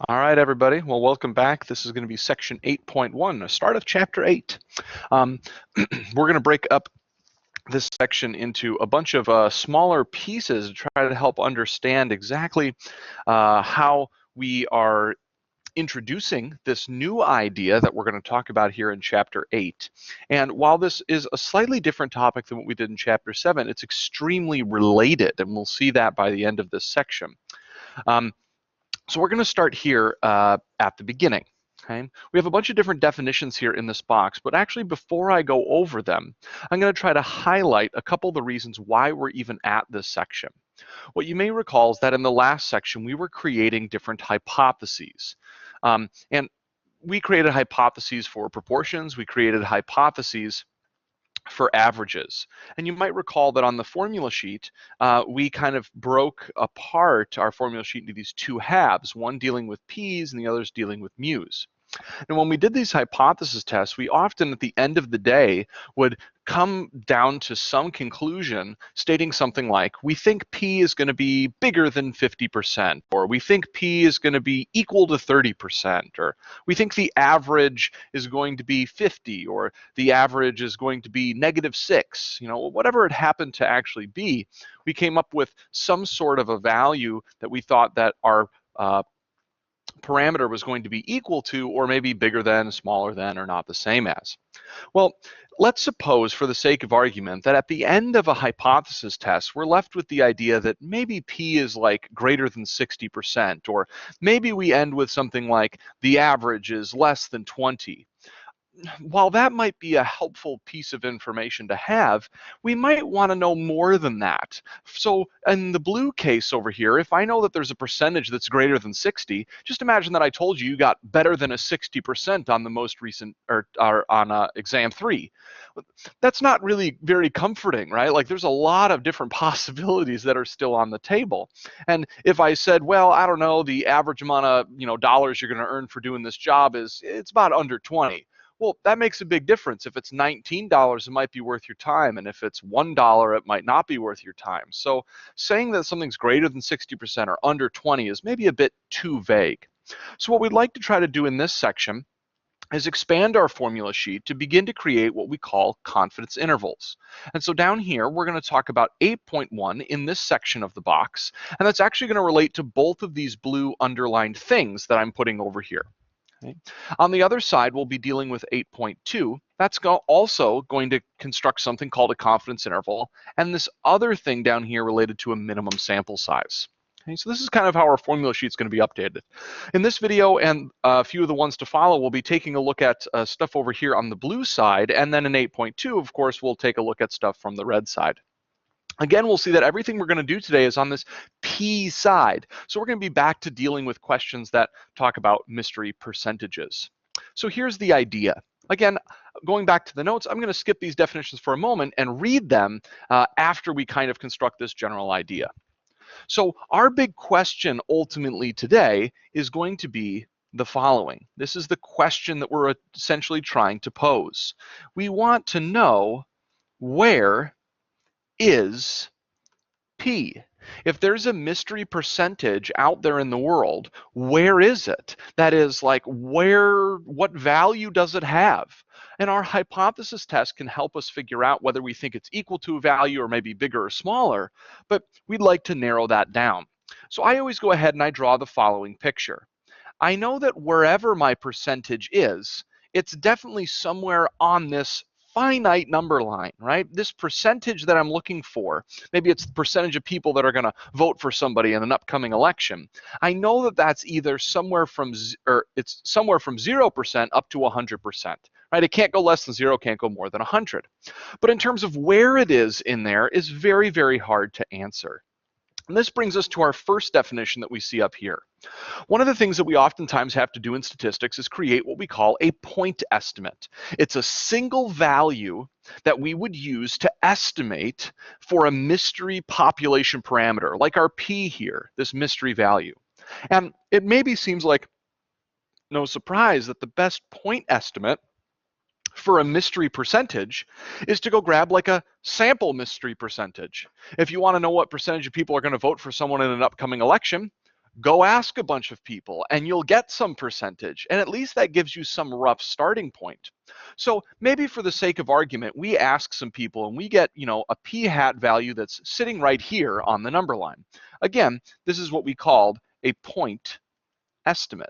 All right, everybody. Well, welcome back. This is going to be section 8.1, the start of chapter 8. Um, we're going to break up this section into a bunch of smaller pieces to try to help understand exactly how we are introducing this new idea that we're going to talk about here in chapter 8. And while this is a slightly different topic than what we did in chapter 7, it's extremely related, and we'll see that by the end of this section. So we're going to start here at the beginning. Okay? We have a bunch of different definitions here in this box, but actually before I go over them, I'm going to try to highlight a couple of the reasons why we're even at this section. What you may recall is that in the last section, we were creating different hypotheses. And we created hypotheses for proportions, we created hypotheses for averages. And you might recall that on the formula sheet, we kind of broke apart our formula sheet into these two halves, one dealing with p's and the others dealing with mu's. And when we did these hypothesis tests, we often at the end of the day would come down to some conclusion stating something like, we think P is going to be bigger than 50%, or we think P is going to be equal to 30%, or we think the average is going to be 50, or the average is going to be -6. Whatever it happened to actually be, we came up with some sort of a value that we thought that our parameter was going to be equal to, or maybe bigger than, smaller than, or not the same as. Well, let's suppose, for the sake of argument, that at the end of a hypothesis test, we're left with the idea that maybe P is like greater than 60%, or maybe we end with something like the average is less than 20. While that might be a helpful piece of information to have, we might want to know more than that. So in the blue case over here, if I know that there's a percentage that's greater than 60, just imagine that I told you got better than a 60% on the most recent, or on exam 3. That's not really very comforting, right? Like there's a lot of different possibilities that are still on the table. And if I said, well, I don't know, the average amount of dollars you're going to earn for doing this job it's about under 20. Well, that makes a big difference. If it's $19, it might be worth your time, and if it's $1, it might not be worth your time. So saying that something's greater than 60% or under 20 is maybe a bit too vague. So what we'd like to try to do in this section is expand our formula sheet to begin to create what we call confidence intervals. And so down here, we're going to talk about 8.1 in this section of the box, and that's actually going to relate to both of these blue underlined things that I'm putting over here. Okay. On the other side, we'll be dealing with 8.2. That's also going to construct something called a confidence interval, and this other thing down here related to a minimum sample size. Okay, so this is kind of how our formula sheet is going to be updated. In this video and a few of the ones to follow, we'll be taking a look at stuff over here on the blue side, and then in 8.2, of course, we'll take a look at stuff from the red side. Again, we'll see that everything we're going to do today is on this P side. So we're going to be back to dealing with questions that talk about mystery percentages. So here's the idea. Again, going back to the notes, I'm going to skip these definitions for a moment and read them after we kind of construct this general idea. So our big question ultimately today is going to be the following. This is the question that we're essentially trying to pose. We want to know, where is P? If there's a mystery percentage out there in the world, where is it? That is, like, what value does it have? And our hypothesis test can help us figure out whether we think it's equal to a value or maybe bigger or smaller, but we'd like to narrow that down. So I always go ahead and I draw the following picture. I know that wherever my percentage is, it's definitely somewhere on this finite number line, right? This percentage that I'm looking for, maybe it's the percentage of people that are going to vote for somebody in an upcoming election. I know that that's either somewhere from, it's somewhere from 0% up to 100%, right? It can't go less than 0, can't go more than 100. But in terms of where it is in there is very, very hard to answer. And this brings us to our first definition that we see up here. One of the things that we oftentimes have to do in statistics is create what we call a point estimate. It's a single value that we would use to estimate for a mystery population parameter, like our P here, this mystery value. And it maybe seems like no surprise that the best point estimate for a mystery percentage is to go grab like a sample mystery percentage. If you want to know what percentage of people are going to vote for someone in an upcoming election, go ask a bunch of people and you'll get some percentage, and at least that gives you some rough starting point. So maybe for the sake of argument, we ask some people and we get, a p hat value that's sitting right here on the number line. Again, this is what we called a point estimate.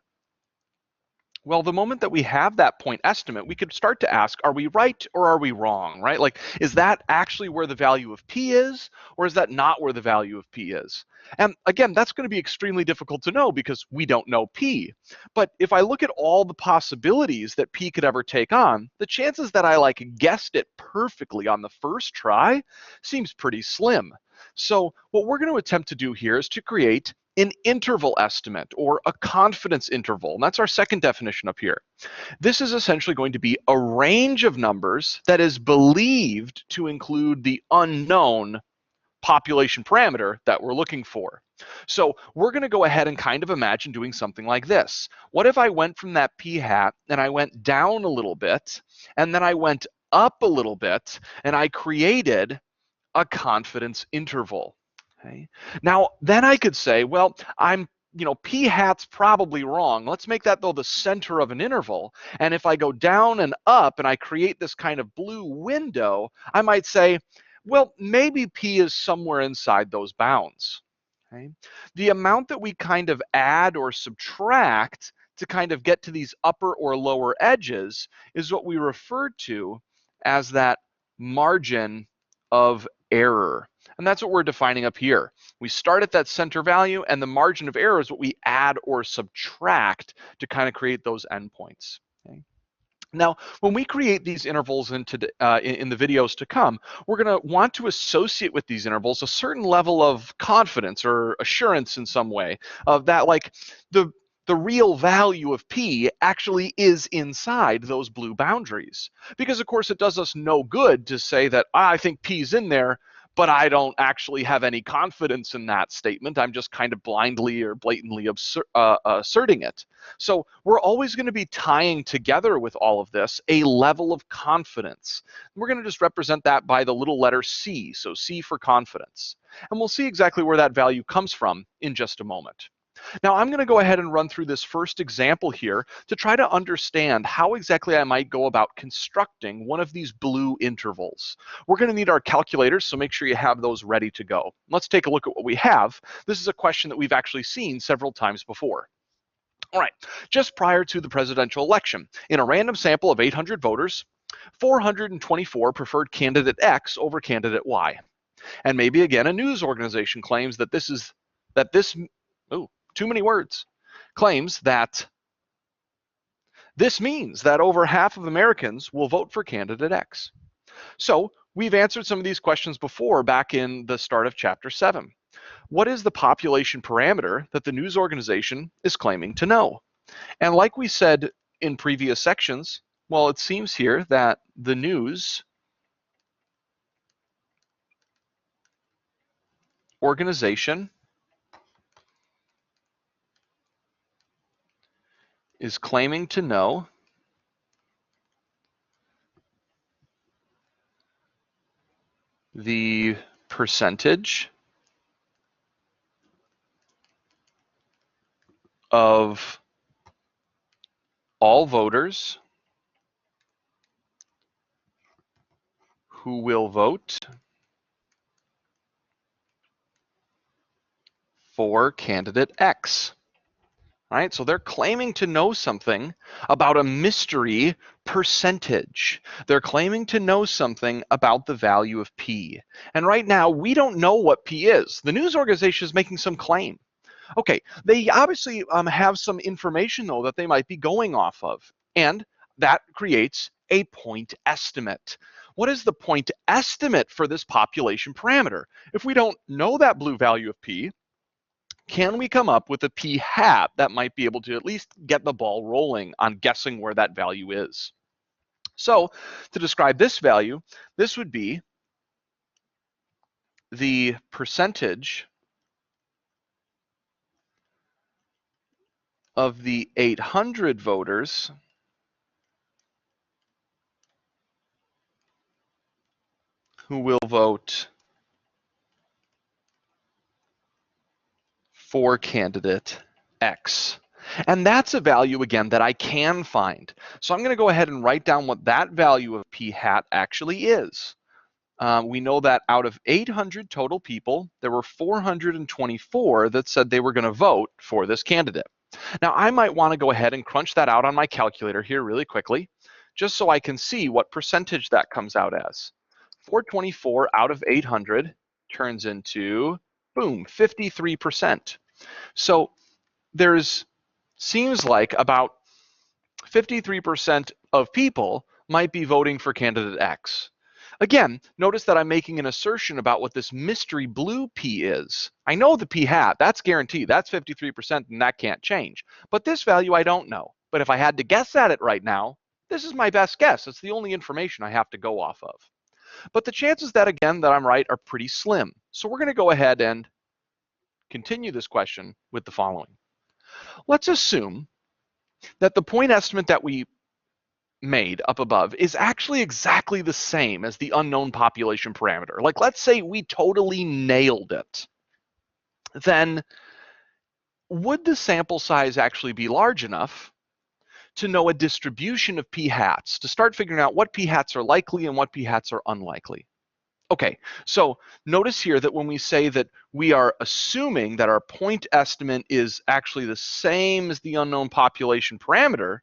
Well, the moment that we have that point estimate, we could start to ask, are we right or are we wrong, right? Like, is that actually where the value of P is, or is that not where the value of P is? And again, that's going to be extremely difficult to know because we don't know P. But if I look at all the possibilities that P could ever take on, the chances that I guessed it perfectly on the first try seems pretty slim. So what we're going to attempt to do here is to create an interval estimate or a confidence interval. And that's our second definition up here. This is essentially going to be a range of numbers that is believed to include the unknown population parameter that we're looking for. So we're going to go ahead and kind of imagine doing something like this. What if I went from that p hat and I went down a little bit, and then I went up a little bit, and I created a confidence interval? Okay. Now, then I could say, well, p hat's probably wrong. Let's make that, though, the center of an interval. And if I go down and up and I create this kind of blue window, I might say, well, maybe p is somewhere inside those bounds. Okay. The amount that we kind of add or subtract to kind of get to these upper or lower edges is what we refer to as that margin of error. And that's what we're defining up here. We start at that center value, and the margin of error is what we add or subtract to kind of create those endpoints. Okay. Now, when we create these intervals in the videos to come, we're going to want to associate with these intervals a certain level of confidence or assurance in some way of that, the real value of P actually is inside those blue boundaries. Because, of course, it does us no good to say that I think P's in there, but I don't actually have any confidence in that statement. I'm just kind of blindly or blatantly asserting it. So we're always going to be tying together with all of this a level of confidence. We're going to just represent that by the little letter C, so C for confidence. And we'll see exactly where that value comes from in just a moment. Now, I'm going to go ahead and run through this first example here to try to understand how exactly I might go about constructing one of these blue intervals. We're going to need our calculators, so make sure you have those ready to go. Let's take a look at what we have. This is a question that we've actually seen several times before. All right, just prior to the presidential election, in a random sample of 800 voters, 424 preferred candidate X over candidate Y. And maybe again, a news organization claims that too many words, claims that this means that over half of Americans will vote for candidate X. So we've answered some of these questions before back in the start of chapter 7. What is the population parameter that the news organization is claiming to know? And like we said in previous sections, well, it seems here that the news organization is claiming to know the percentage of all voters who will vote for candidate X. All right, so they're claiming to know something about a mystery percentage. They're claiming to know something about the value of P. And right now, we don't know what P is. The news organization is making some claim. Okay, they obviously have some information, though, that they might be going off of. And that creates a point estimate. What is the point estimate for this population parameter? If we don't know that blue value of P, can we come up with a p hat that might be able to at least get the ball rolling on guessing where that value is? So to describe this value, this would be the percentage of the 800 voters who will vote for candidate x. And that's a value, again, that I can find. So I'm going to go ahead and write down what that value of p hat actually is. We know that out of 800 total people, there were 424 that said they were going to vote for this candidate. Now, I might want to go ahead and crunch that out on my calculator here really quickly, just so I can see what percentage that comes out as. 424 out of 800 turns into, boom, 53%. So seems like about 53% of people might be voting for candidate X. Again, notice that I'm making an assertion about what this mystery blue P is. I know the P hat, that's guaranteed, that's 53% and that can't change. But this value I don't know. But if I had to guess at it right now, this is my best guess. It's the only information I have to go off of. But the chances that, again, that I'm right are pretty slim. So we're going to go ahead and continue this question with the following. Let's assume that the point estimate that we made up above is actually exactly the same as the unknown population parameter. Like, let's say we totally nailed it. Then would the sample size actually be large enough to know a distribution of p hats, to start figuring out what p hats are likely and what p hats are unlikely? Okay, so notice here that when we say that we are assuming that our point estimate is actually the same as the unknown population parameter,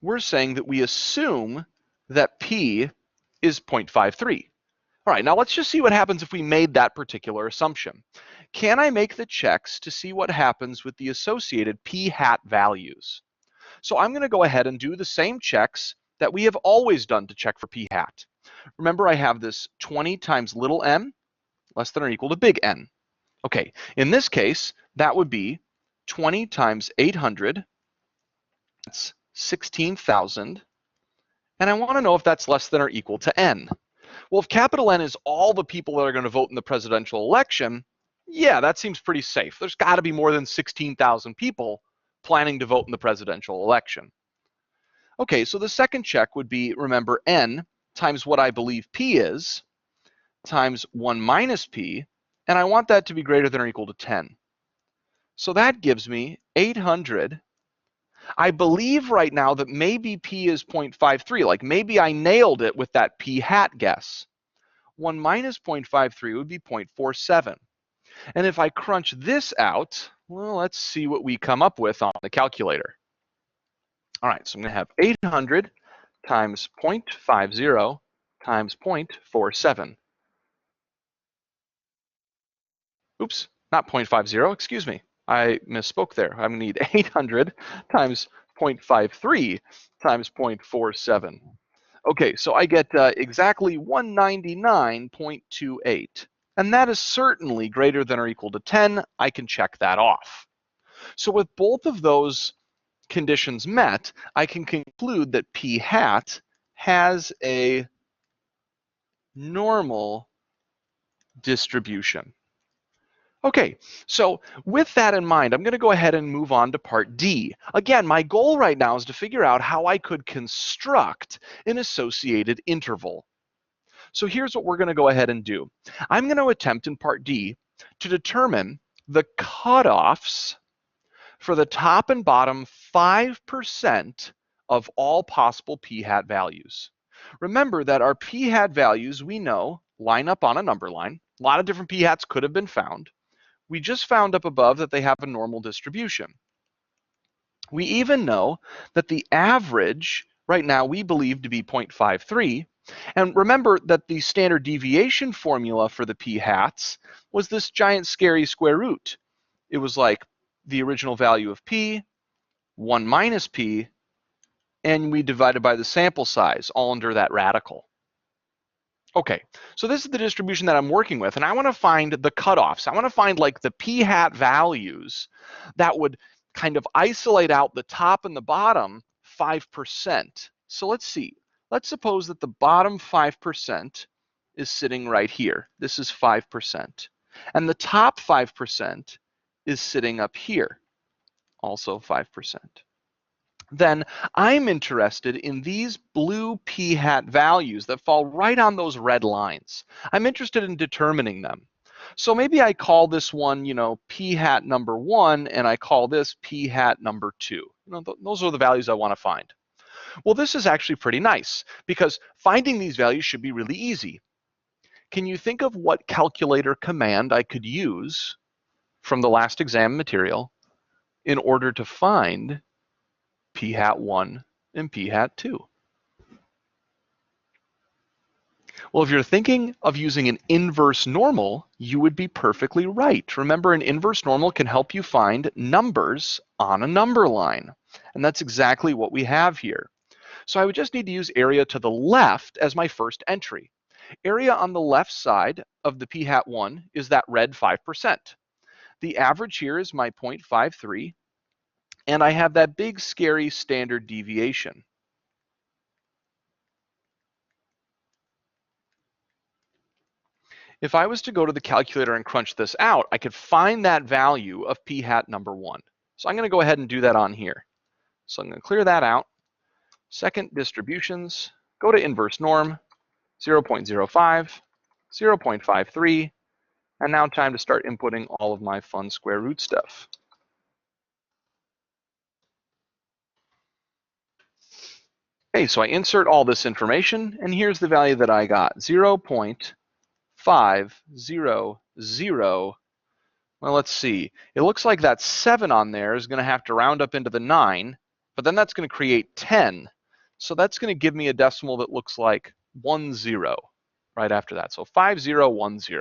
we're saying that we assume that P is 0.53. All right, now let's just see what happens if we made that particular assumption. Can I make the checks to see what happens with the associated P hat values? So I'm going to go ahead and do the same checks that we have always done to check for P hat. Remember, I have this 20 times little m less than or equal to big N. Okay, in this case, that would be 20 times 800. That's 16,000, and I want to know if that's less than or equal to n. Well, if capital N is all the people that are going to vote in the presidential election, yeah, that seems pretty safe. There's got to be more than 16,000 people planning to vote in the presidential election. Okay, so the second check would be, remember, n times what I believe p is, times 1 minus p, and I want that to be greater than or equal to 10. So that gives me 800. I believe right now that maybe P is 0.53, like maybe I nailed it with that P hat guess. 1 minus 0.53 would be 0.47. And if I crunch this out, well, let's see what we come up with on the calculator. All right, so I'm going to have 800 times 0.50 times 0.47. Oops, not 0.50, excuse me. I misspoke there. I'm going to need 800 times 0.53 times 0.47. Okay, so I get exactly 199.28. And that is certainly greater than or equal to 10. I can check that off. So with both of those conditions met, I can conclude that P hat has a normal distribution. Okay, so with that in mind, I'm going to go ahead and move on to part D. Again, my goal right now is to figure out how I could construct an associated interval. So here's what we're going to go ahead and do. I'm going to attempt in part D to determine the cutoffs for the top and bottom 5% of all possible p hat values. Remember that our p hat values, we know, line up on a number line. A lot of different p hats could have been found. We just found up above that they have a normal distribution. We even know that the average right now we believe to be 0.53. And remember that the standard deviation formula for the p hats was this giant scary square root. It was like the original value of p, 1 minus p, and we divided by the sample size, all under that radical. Okay, so this is the distribution that I'm working with, and I want to find the cutoffs. I want to find like the p hat values that would kind of isolate out the top and the bottom 5%. So let's see. Let's suppose that the bottom 5% is sitting right here. This is 5%. And the top 5% is sitting up here, also 5%. Then I'm interested in these blue p hat values that fall right on those red lines. I'm interested in determining them. So maybe I call this one, p hat number 1, and I call this p hat number 2. Those are the values I want to find. Well, this is actually pretty nice because finding these values should be really easy. Can you think of what calculator command I could use from the last exam material in order to find p hat 1 and p hat 2? Well, if you're thinking of using an inverse normal, you would be perfectly right. Remember, an inverse normal can help you find numbers on a number line. And that's exactly what we have here. So I would just need to use area to the left as my first entry. Area on the left side of the p hat 1 is that red 5%. The average here is my 0.53, and I have that big scary standard deviation. If I was to go to the calculator and crunch this out, I could find that value of p hat number 1. So I'm going to go ahead and do that on here. So I'm going to clear that out. Second, distributions, go to inverse norm, 0.05, 0.53, and now time to start inputting all of my fun square root stuff. Okay, so I insert all this information, and here's the value that I got, 0.500. Well, let's see. It looks like that 7 on there is going to have to round up into the 9, but then that's going to create 10. So that's going to give me a decimal that looks like 10 right after that. So 5010.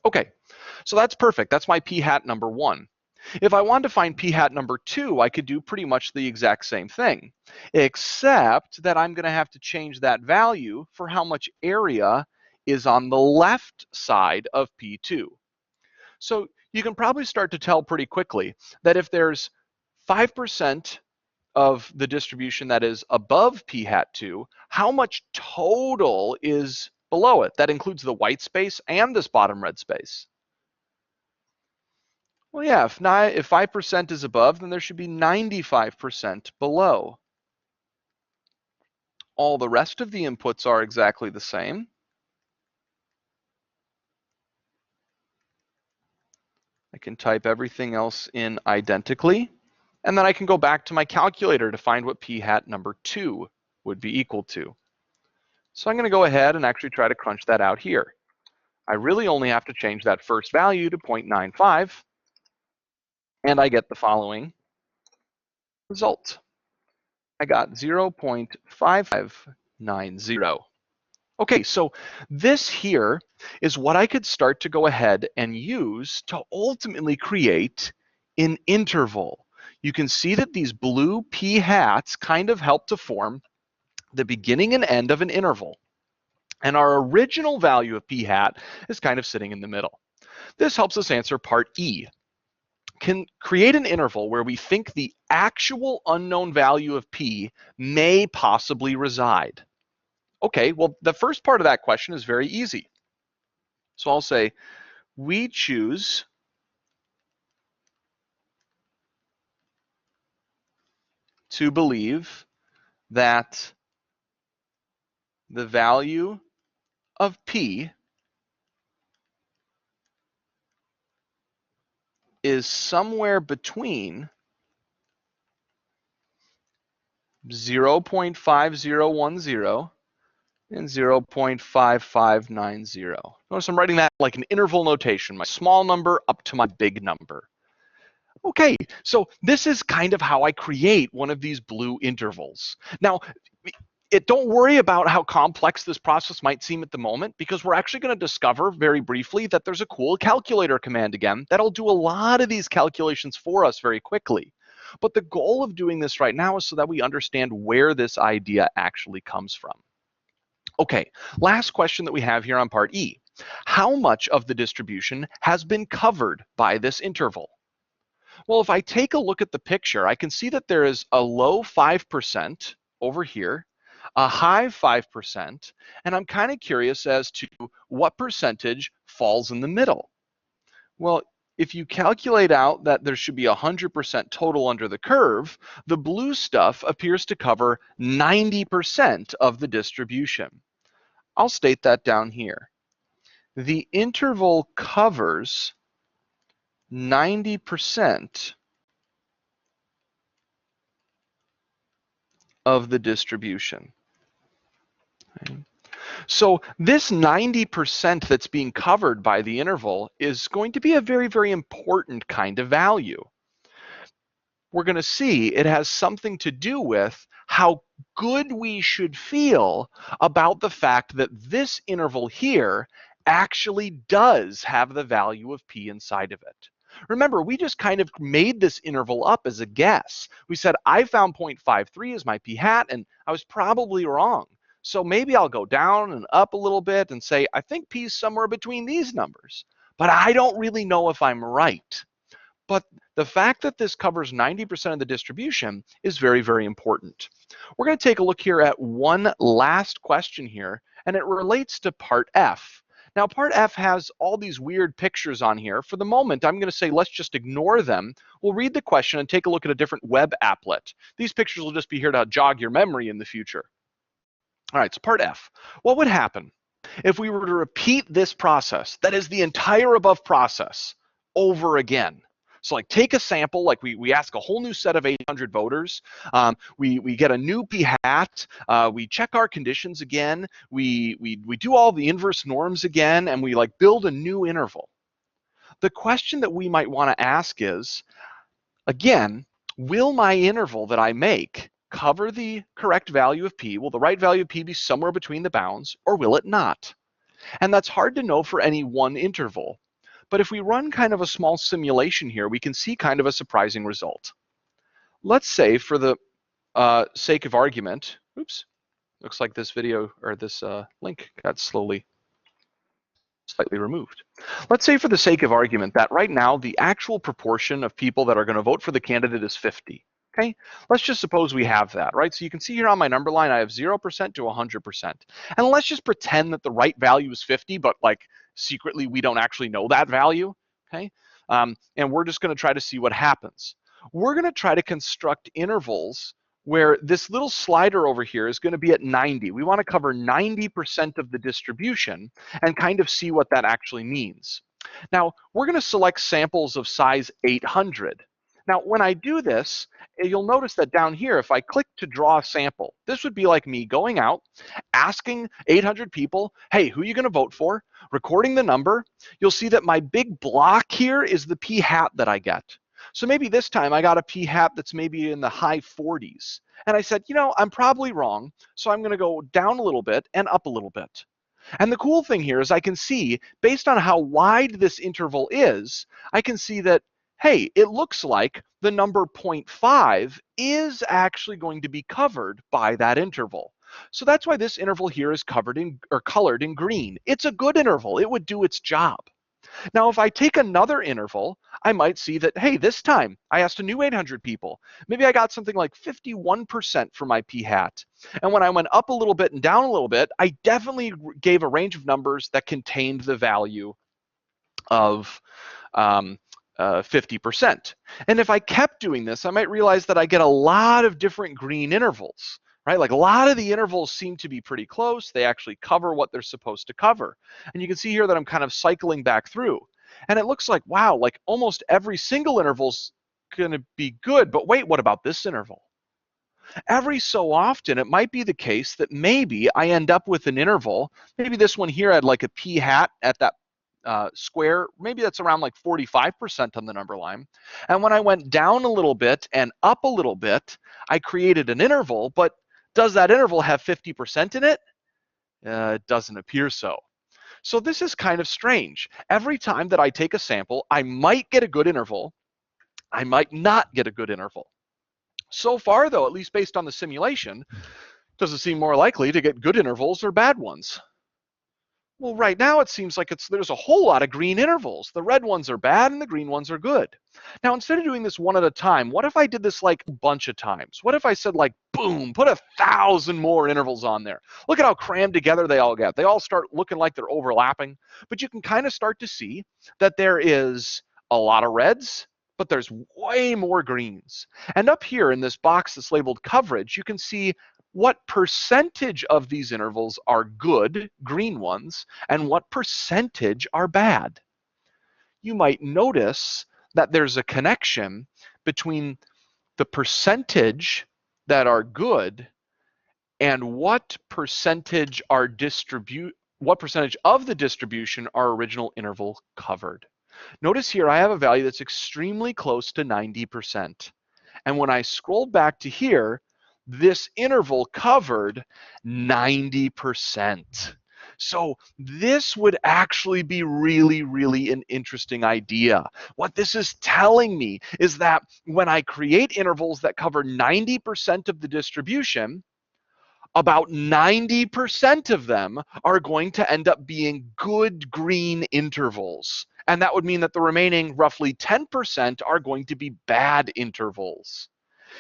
Okay, so that's perfect. That's my p hat number 1. If I wanted to find p hat number 2, I could do pretty much the exact same thing, except that I'm going to have to change that value for how much area is on the left side of p2. So you can probably start to tell pretty quickly that if there's 5% of the distribution that is above p hat 2, how much total is below it? That includes the white space and this bottom red space. Well, yeah, if 5% is above, then there should be 95% below. All the rest of the inputs are exactly the same. I can type everything else in identically, and then I can go back to my calculator to find what p hat number 2 would be equal to. So I'm going to go ahead and actually try to crunch that out here. I really only have to change that first value to 0.95, and I get the following result. I got 0.5590. Okay, so this here is what I could start to go ahead and use to ultimately create an interval. You can see that these blue p hats kind of help to form the beginning and end of an interval. And our original value of p hat is kind of sitting in the middle. This helps us answer part E. Can create an interval where we think the actual unknown value of p may possibly reside. Okay, well, the first part of that question is very easy. So I'll say, we choose to believe that the value of p is somewhere between 0.5010 and 0.5590. Notice I'm writing that like an interval notation, my small number up to my big number. Okay, so this is kind of how I create one of these blue intervals. Now, don't worry about how complex this process might seem at the moment, because we're actually going to discover very briefly that there's a cool calculator command again that'll do a lot of these calculations for us very quickly. But the goal of doing this right now is so that we understand where this idea actually comes from. Okay, last question that we have here on part E. How much of the distribution has been covered by this interval? Well, if I take a look at the picture, I can see that there is a low 5% over here, a high 5%, and I'm kind of curious as to what percentage falls in the middle. Well, if you calculate out that there should be 100% total under the curve, the blue stuff appears to cover 90% of the distribution. I'll state that down here. the interval covers 90% of the distribution. Okay. So this 90% that's being covered by the interval is going to be a very, very important kind of value. We're going to see it has something to do with how good we should feel about the fact that this interval here actually does have the value of p inside of it. Remember, we just kind of made this interval up as a guess. We said, I found 0.53 as my p hat, and I was probably wrong. So maybe I'll go down and up a little bit and say, I think p is somewhere between these numbers, but I don't really know if I'm right. But the fact that this covers 90% of the distribution is very, very important. We're going to take a look here at one last question here, and it relates to part F. Now, part F has all these weird pictures on here. For the moment, I'm going to say let's just ignore them. We'll read the question and take a look at a different web applet. These pictures will just be here to jog your memory in the future. All right, so part F. What would happen if we were to repeat this process, that is the entire above process, over again? So like take a sample, like we ask a whole new set of 800 voters, we get a new p hat, we check our conditions again, we do all the inverse norms again, and we like build a new interval. The question that we might want to ask is, again, will my interval that I make cover the correct value of p? Will the right value of p be somewhere between the bounds, or will it not? And that's hard to know for any one interval. But if we run kind of a small simulation here, we can see kind of a surprising result. Let's say for the sake of argument, oops, looks like this video or this link got slightly removed. Let's say for the sake of argument that right now the actual proportion of people that are going to vote for the candidate is 50. Okay, let's just suppose we have that, right? So you can see here on my number line, I have 0% to 100%. And let's just pretend that the right value is 50, but like secretly we don't actually know that value, okay? And we're just going to try to see what happens. We're going to try to construct intervals where this little slider over here is going to be at 90. We want to cover 90% of the distribution and kind of see what that actually means. Now, we're going to select samples of size 800. Now, when I do this, you'll notice that down here, if I click to draw a sample, this would be like me going out, asking 800 people, hey, who are you going to vote for? Recording the number. You'll see that my big block here is the p hat that I get. So maybe this time I got a p hat that's maybe in the high 40s. And I said, you know, I'm probably wrong, so I'm going to go down a little bit and up a little bit. And the cool thing here is I can see, based on how wide this interval is, I can see that, hey, it looks like the number 0.5 is actually going to be covered by that interval. So that's why this interval here is covered in or colored in green. It's a good interval. It would do its job. Now, if I take another interval, I might see that, hey, this time I asked a new 800 people. Maybe I got something like 51% for my p hat. And when I went up a little bit and down a little bit, I definitely gave a range of numbers that contained the value of 50%. And if I kept doing this, I might realize that I get a lot of different green intervals, right? Like a lot of the intervals seem to be pretty close. They actually cover what they're supposed to cover. And you can see here that I'm kind of cycling back through. And it looks like, wow, like almost every single interval's going to be good. But wait, what about this interval? Every so often, it might be the case that maybe I end up with an interval. Maybe this one here had like a p hat at that square, maybe that's around like 45% on the number line. And when I went down a little bit and up a little bit, I created an interval, but does that interval have 50% in it? It doesn't appear so. So this is kind of strange. Every time that I take a sample, I might get a good interval, I might not get a good interval. So far though, at least based on the simulation, does it seem more likely to get good intervals or bad ones? Well, right now it seems like there's a whole lot of green intervals. The red ones are bad and the green ones are good. Now, instead of doing this one at a time, what if I did this like a bunch of times? What if I said like, boom, put 1,000 more intervals on there? Look at how crammed together they all get. They all start looking like they're overlapping. But you can kind of start to see that there is a lot of reds, but there's way more greens. And up here in this box that's labeled coverage, you can see what percentage of these intervals are good, green ones, and what percentage are bad. You might notice that there's a connection between the percentage that are good and what percentage of the distribution our original interval covered. Notice here I have a value that's extremely close to 90%. And when I scroll back to here, this interval covered 90%. So this would actually be really, really an interesting idea. What this is telling me is that when I create intervals that cover 90% of the distribution, about 90% of them are going to end up being good green intervals. And that would mean that the remaining roughly 10% are going to be bad intervals.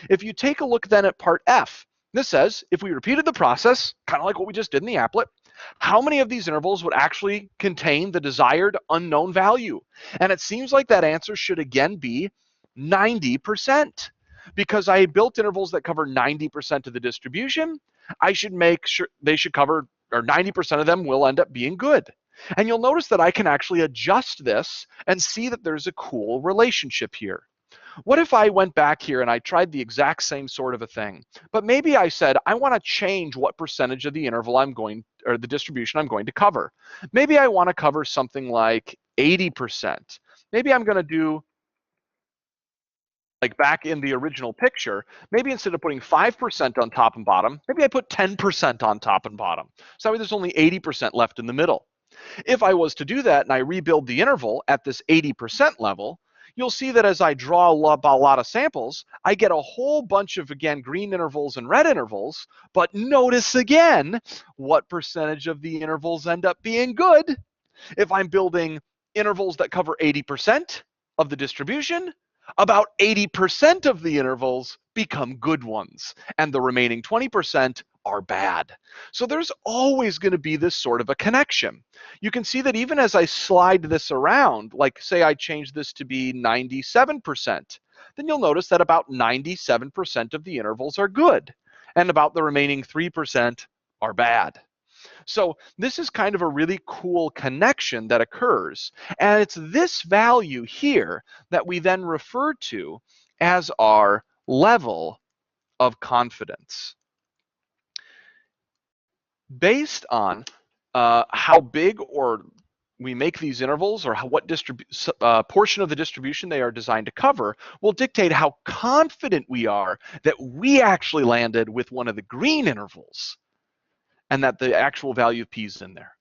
If you take a look then at part F, this says if we repeated the process, kind of like what we just did in the applet, how many of these intervals would actually contain the desired unknown value? And it seems like that answer should again be 90%. Because I built intervals that cover 90% of the distribution, I should make sure they should cover, or 90% of them will end up being good. And you'll notice that I can actually adjust this and see that there's a cool relationship here. What if I went back here and I tried the exact same sort of a thing, but maybe I said, I want to change what percentage of the interval or the distribution I'm going to cover. Maybe I want to cover something like 80%. Maybe I'm going to do, like back in the original picture, maybe instead of putting 5% on top and bottom, maybe I put 10% on top and bottom. So that way there's only 80% left in the middle. If I was to do that and I rebuild the interval at this 80% level, you'll see that as I draw a lot of samples, I get a whole bunch of, again, green intervals and red intervals, but notice again, what percentage of the intervals end up being good? If I'm building intervals that cover 80% of the distribution, about 80% of the intervals become good ones, and the remaining 20% are bad. So there's always going to be this sort of a connection. You can see that even as I slide this around, like say I change this to be 97%, then you'll notice that about 97% of the intervals are good, and about the remaining 3% are bad. So this is kind of a really cool connection that occurs. And it's this value here that we then refer to as our level of confidence. Based on how big or we make these intervals, or what portion of the distribution they are designed to cover, will dictate how confident we are that we actually landed with one of the green intervals, and that the actual value of P is in there.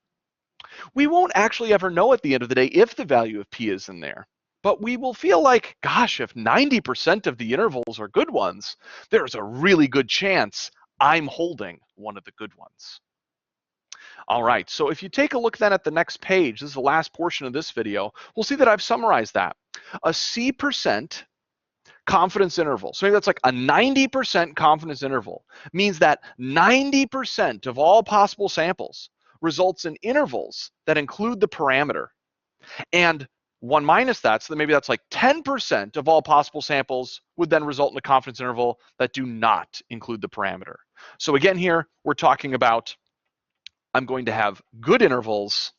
We won't actually ever know at the end of the day if the value of P is in there, but we will feel like, gosh, if 90% of the intervals are good ones, there's a really good chance I'm holding one of the good ones. All right, so if you take a look then at the next page, this is the last portion of this video, we'll see that I've summarized that. A C% confidence interval, so maybe that's like a 90% confidence interval, means that 90% of all possible samples results in intervals that include the parameter. And 1 minus that, so then maybe that's like 10% of all possible samples would then result in a confidence interval that do not include the parameter. So again here, we're talking about I'm going to have good intervals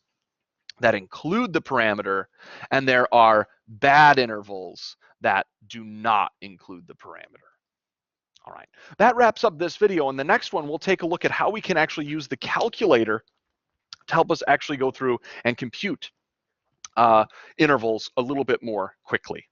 that include the parameter, and there are bad intervals that do not include the parameter. All right, that wraps up this video. In the next one, we'll take a look at how we can actually use the calculator to help us actually go through and compute intervals a little bit more quickly.